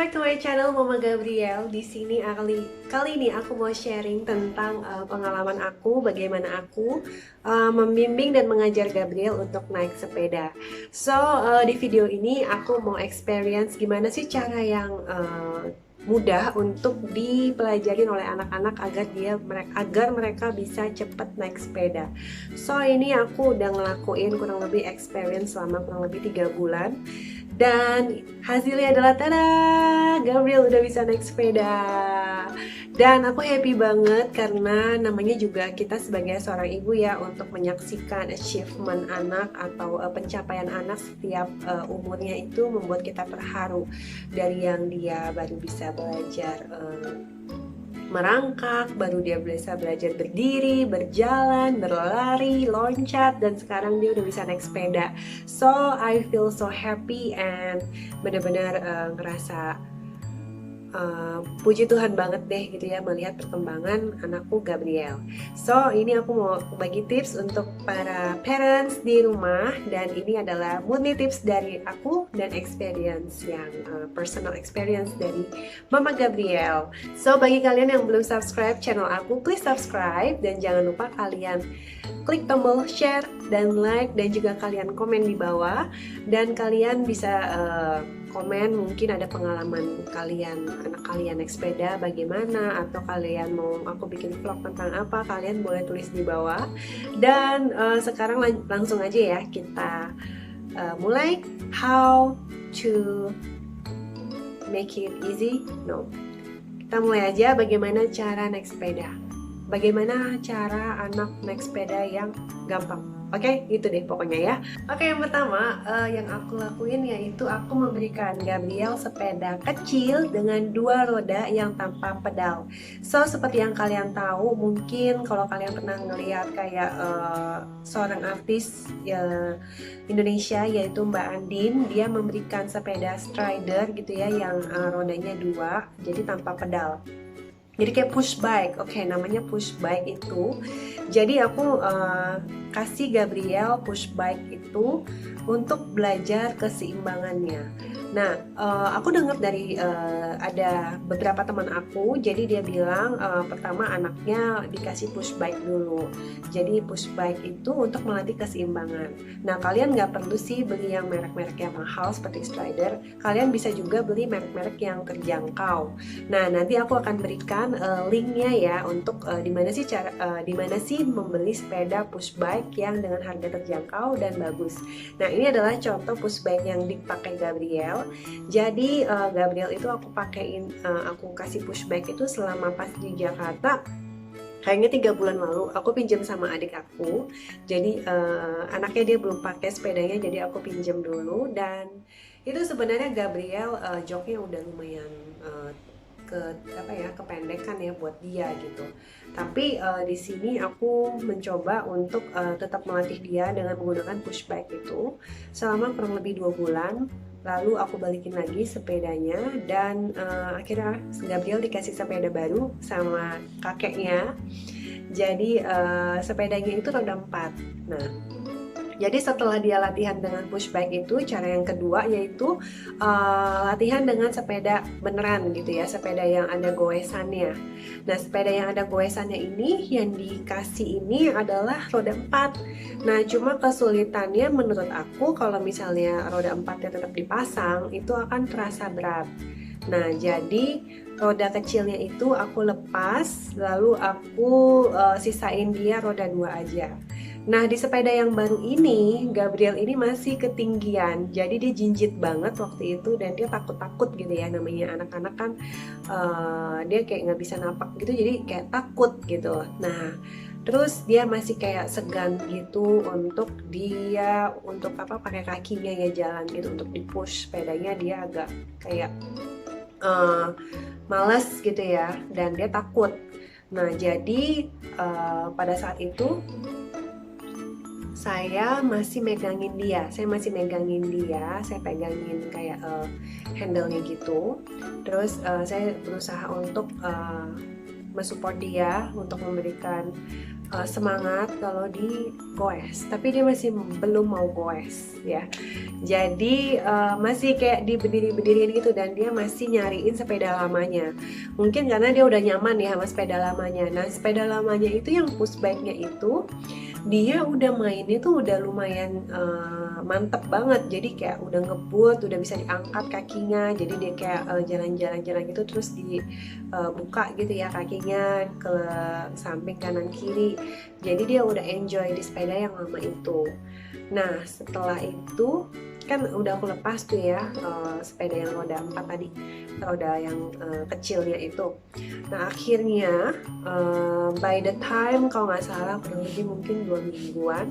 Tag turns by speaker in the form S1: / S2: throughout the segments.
S1: back to my channel Mama Gabriel. Di sini kali ini aku mau sharing tentang pengalaman aku, bagaimana aku membimbing dan mengajar Gabriel untuk naik sepeda. So di video ini aku mau experience gimana sih cara yang mudah untuk dipelajarin oleh anak-anak agar mereka bisa cepat naik sepeda. So ini aku udah ngelakuin kurang lebih experience selama kurang lebih 3 bulan. Dan hasilnya adalah tada, Gabriel udah bisa naik sepeda. Dan aku happy banget karena namanya juga kita sebagai seorang ibu ya, untuk menyaksikan achievement anak atau pencapaian anak setiap umurnya itu membuat kita terharu. Dari yang dia baru bisa belajar merangkak, baru dia bisa belajar berdiri, berjalan, berlari, loncat, dan sekarang dia udah bisa naik sepeda. So I feel so happy and benar-benar ngerasa puji Tuhan banget deh gitu ya melihat perkembangan anakku Gabriel. So ini aku mau bagi tips untuk para parents di rumah, dan ini adalah murni tips dari aku dan experience yang personal experience dari Mama Gabriel. So bagi kalian yang belum subscribe channel aku, please subscribe, dan jangan lupa kalian klik tombol share dan like, dan juga kalian komen di bawah, dan kalian bisa komen mungkin ada pengalaman kalian, anak kalian naik sepeda bagaimana, atau kalian mau aku bikin vlog tentang apa, kalian boleh tulis di bawah. Dan sekarang langsung aja ya kita mulai. How to make it easy? No, kita mulai aja bagaimana cara naik sepeda, bagaimana cara anak naik sepeda yang gampang. Oke, gitu deh pokoknya ya. Oke, yang pertama yang aku lakuin yaitu aku memberikan Gabriel sepeda kecil dengan 2 roda yang tanpa pedal. So, seperti yang kalian tahu, mungkin kalau kalian pernah ngelihat kayak seorang artis Indonesia yaitu Mbak Andin, dia memberikan sepeda strider gitu ya, yang rodanya 2, jadi tanpa pedal. Jadi kayak push bike, oke, namanya push bike itu. Jadi aku kasih Gabriel push bike itu untuk belajar keseimbangannya. Nah, aku dengar dari ada beberapa teman aku, jadi dia bilang pertama anaknya dikasih push bike dulu. Jadi push bike itu untuk melatih keseimbangan. Nah, kalian nggak perlu sih beli yang merek-merek yang mahal seperti Strider. Kalian bisa juga beli merek-merek yang terjangkau. Nah, nanti aku akan berikan linknya ya untuk dimana sih membeli sepeda push bike yang dengan harga terjangkau dan bagus. Nah, ini adalah contoh push bike yang dipakai Gabriel. Jadi Gabriel itu aku kasih push bike itu selama pas di Jakarta. Kayaknya 3 bulan lalu aku pinjam sama adik aku. Jadi anaknya dia belum pakai sepedanya, jadi aku pinjam dulu. Dan itu sebenarnya Gabriel joknya udah lumayan kependekan ya buat dia gitu. Tapi di sini aku mencoba untuk tetap melatih dia dengan menggunakan push bike itu selama kurang lebih 2 bulan. Lalu aku balikin lagi sepedanya, dan akhirnya Gabriel dikasih sepeda baru sama kakeknya. Jadi sepedanya itu roda 4. Nah, jadi setelah dia latihan dengan push bike itu, cara yang kedua yaitu latihan dengan sepeda beneran gitu ya, sepeda yang ada goesannya. Nah, sepeda yang ada goesannya ini yang dikasih ini adalah roda 4. Nah, cuma kesulitannya menurut aku kalau misalnya roda 4-nya tetap dipasang, itu akan terasa berat. Nah, jadi roda kecilnya itu aku lepas, lalu aku sisain dia roda 2 aja. Nah, di sepeda yang baru ini, Gabriel ini masih ketinggian, jadi dia jinjit banget waktu itu, dan dia takut-takut gitu ya, namanya anak-anak kan dia kayak nggak bisa napak gitu, jadi kayak takut gitu. Nah, terus dia masih kayak segan gitu untuk pakai kakinya ya jalan gitu, untuk di push sepedanya dia agak kayak males gitu ya, dan dia takut. Nah, jadi pada saat itu saya masih megangin dia, saya pegangin kayak handle-nya gitu. Terus saya berusaha untuk mensupport dia, untuk memberikan semangat kalau di goes, tapi dia masih belum mau goes ya. Jadi masih kayak diberdiri-berdiriin gitu, dan dia masih nyariin sepeda lamanya. Mungkin karena dia udah nyaman ya sama sepeda lamanya. Nah, sepeda lamanya itu yang push bike-nya itu dia udah mainnya tuh udah lumayan mantep banget, jadi kayak udah ngebut, udah bisa diangkat kakinya, jadi dia kayak jalan-jalan gitu, terus dibuka gitu ya kakinya ke samping kanan kiri, jadi dia udah enjoy di sepeda yang lama itu. Nah, setelah itu kan udah aku lepas tuh ya sepeda yang roda 4 tadi, roda yang kecilnya itu. Nah, akhirnya by the time kalau nggak salah kurang lebih mungkin 2 mingguan,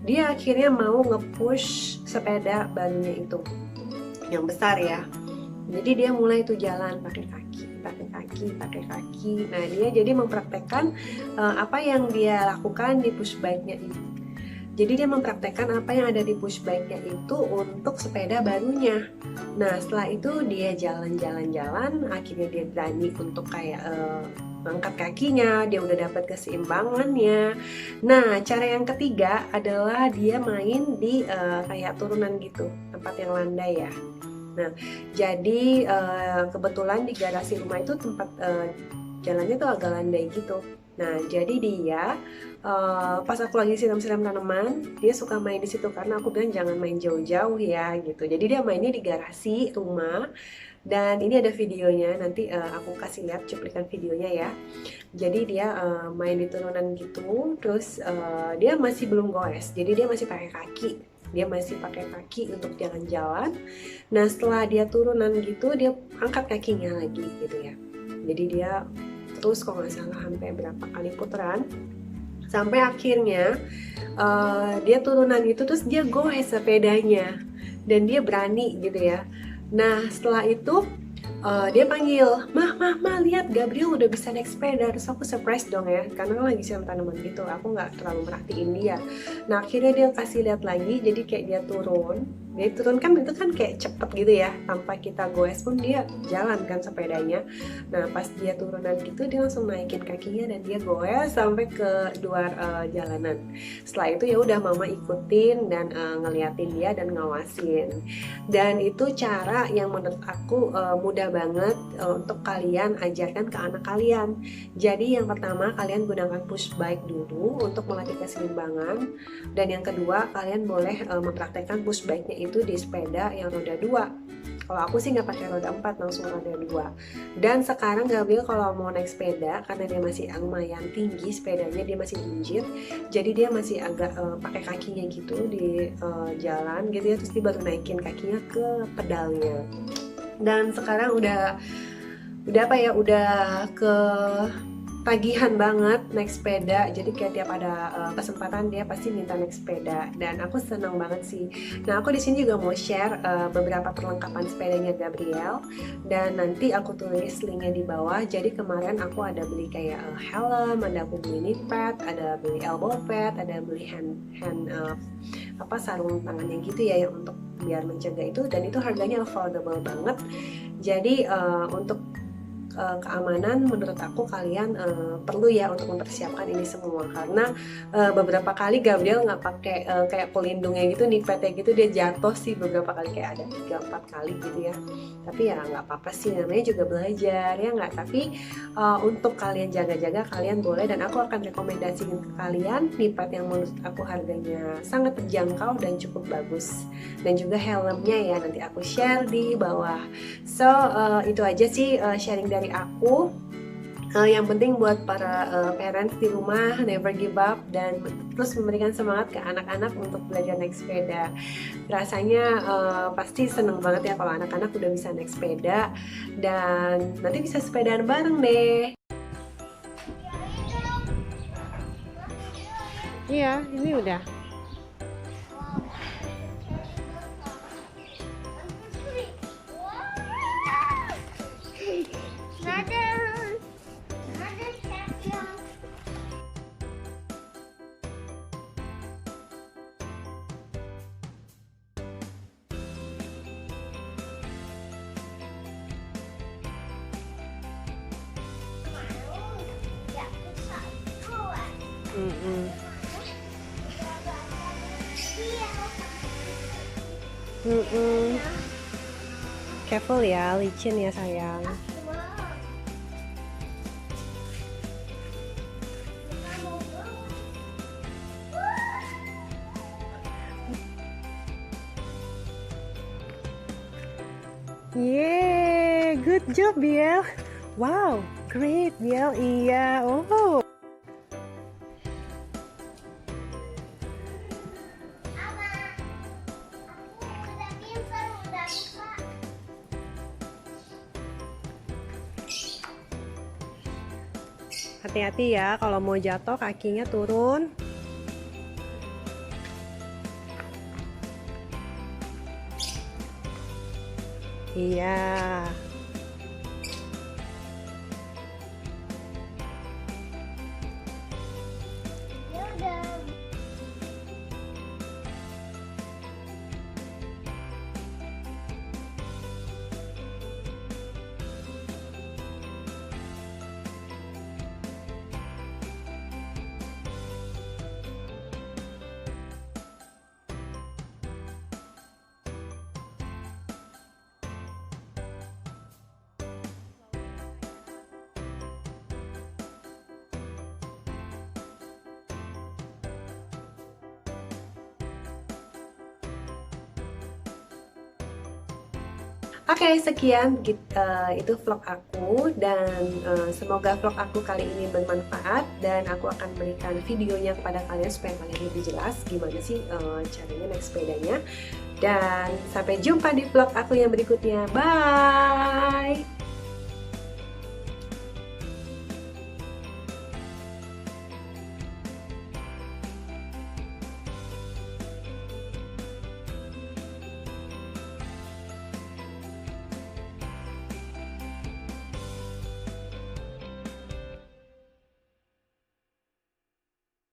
S1: dia akhirnya mau nge-push sepeda barunya itu yang besar ya. Jadi dia mulai tuh jalan pakai kaki, pakai kaki, pakai kaki. Nah, dia jadi mempraktekkan apa yang dia lakukan di push bike-nya itu. Jadi dia mempraktekkan apa yang ada di push bike-nya itu untuk sepeda barunya. Nah, setelah itu dia jalan-jalan-jalan, akhirnya dia berani untuk kayak angkat kakinya, dia udah dapat keseimbangannya. Nah, cara yang ketiga adalah dia main di kayak turunan gitu, tempat yang landai ya. Nah, jadi kebetulan di garasi rumah itu tempat jalannya tuh agak landai gitu. Nah, jadi dia pas aku lagi siram-siram tanaman, dia suka main di situ karena aku bilang jangan main jauh-jauh ya gitu. Jadi dia mainnya di garasi rumah, dan ini ada videonya, nanti aku kasih lihat cuplikan videonya ya. Jadi dia main di turunan gitu, terus dia masih belum goes, jadi dia masih pakai kaki. Dia masih pakai kaki untuk jalan-jalan. Nah, setelah dia turunan gitu, dia angkat kakinya lagi gitu ya. Jadi dia terus kalau nggak salah sampai berapa kali putaran, sampai akhirnya dia turunan itu terus dia goes sepedanya, dan dia berani gitu ya. Nah, setelah itu dia panggil, mah, lihat Gabriel udah bisa naik sepeda. Terus aku surprise dong ya, karena lagi siram tanaman gitu, aku nggak terlalu merhatiin dia. Nah, akhirnya dia kasih lihat lagi, jadi kayak dia turun kan itu kan kayak cepet gitu ya, tanpa kita goes pun dia jalan kan sepedanya. Nah, pas dia turunan gitu, dia langsung naikin kakinya dan dia goes sampai ke luar jalanan. Setelah itu ya udah mama ikutin dan ngeliatin dia dan ngawasin. Dan itu cara yang menurut aku mudah banget untuk kalian ajarkan ke anak kalian. Jadi yang pertama, kalian gunakan push bike dulu untuk melatih keseimbangan, dan yang kedua, kalian boleh mempraktekkan push bike-nya itu di sepeda yang roda 2. Kalau aku sih nggak pakai roda 4, langsung roda 2. Dan sekarang Gabriel kalau mau naik sepeda, karena dia masih lumayan tinggi sepedanya, dia masih injit, jadi dia masih agak pakai kakinya gitu di jalan gitu ya, terus dia baru naikin kakinya ke pedalnya. Dan sekarang udah apa ya, udah ke tagihan banget naik sepeda, jadi kayak tiap ada kesempatan dia pasti minta naik sepeda, dan aku senang banget sih. Nah, aku di sini juga mau share beberapa perlengkapan sepedanya Gabriel, dan nanti aku tulis linknya di bawah. Jadi kemarin aku ada beli kayak helm, ada aku beli knee pad, ada beli elbow pad, ada beli hand sarung tangannya gitu ya, yang untuk biar mencegah itu, dan itu harganya affordable banget. Jadi untuk keamanan, menurut aku kalian perlu ya untuk mempersiapkan ini semua, karena beberapa kali Gabriel nggak pakai kayak pelindungnya gitu, nipetnya gitu, dia jatuh sih beberapa kali, kayak ada 3-4 kali gitu ya. Tapi ya nggak apa-apa sih, namanya juga belajar ya nggak. Tapi untuk kalian jaga-jaga, kalian boleh, dan aku akan rekomendasiin ke kalian nipet yang menurut aku harganya sangat terjangkau dan cukup bagus, dan juga helmnya ya nanti aku share di bawah. So itu aja sih sharing dari aku. Yang penting buat para parents di rumah, never give up, dan terus memberikan semangat ke anak-anak untuk belajar naik sepeda. Rasanya pasti seneng banget ya kalau anak-anak udah bisa naik sepeda, dan nanti bisa sepedaan bareng deh. Iya, ini udah. Mm-mm. Mm-mm. Careful ya, licin ya sayang. Yeah, good job Biel. Wow, great Biel. Iya, oh. Hati-hati ya kalau mau jatuh kakinya turun. Iya. Oke, sekian itu vlog aku dan semoga vlog aku kali ini bermanfaat dan aku akan berikan videonya kepada kalian supaya kalian lebih jelas gimana sih caranya naik sepedanya. Dan sampai jumpa di vlog aku yang berikutnya. Bye!